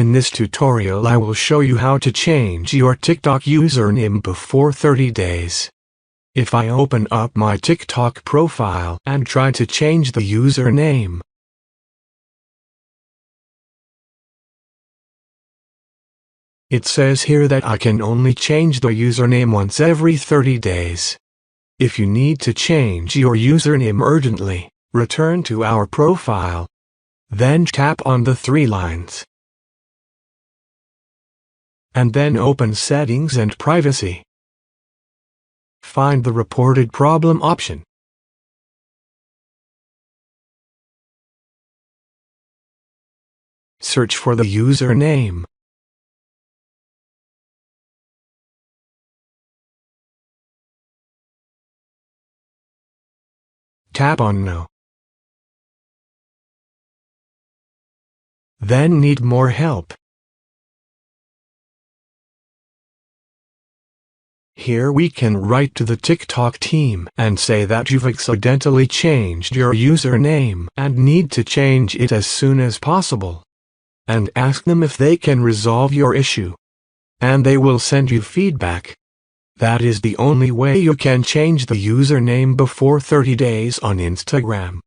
In this tutorial I will show you how to change your TikTok username before 30 days. If I open up my TikTok profile and try to change the username, it says here that I can only change the username once every 30 days. If you need to change your username urgently, return to our profile. Then tap on the 3 lines. And then open Settings and Privacy. Find the Reported Problem option. Search for the username. Tap on No. Then need more help. Here we can write to the TikTok team and say that you've accidentally changed your username and need to change it as soon as possible. And ask them if they can resolve your issue. And they will send you feedback. That is the only way you can change the username before 30 days on Instagram.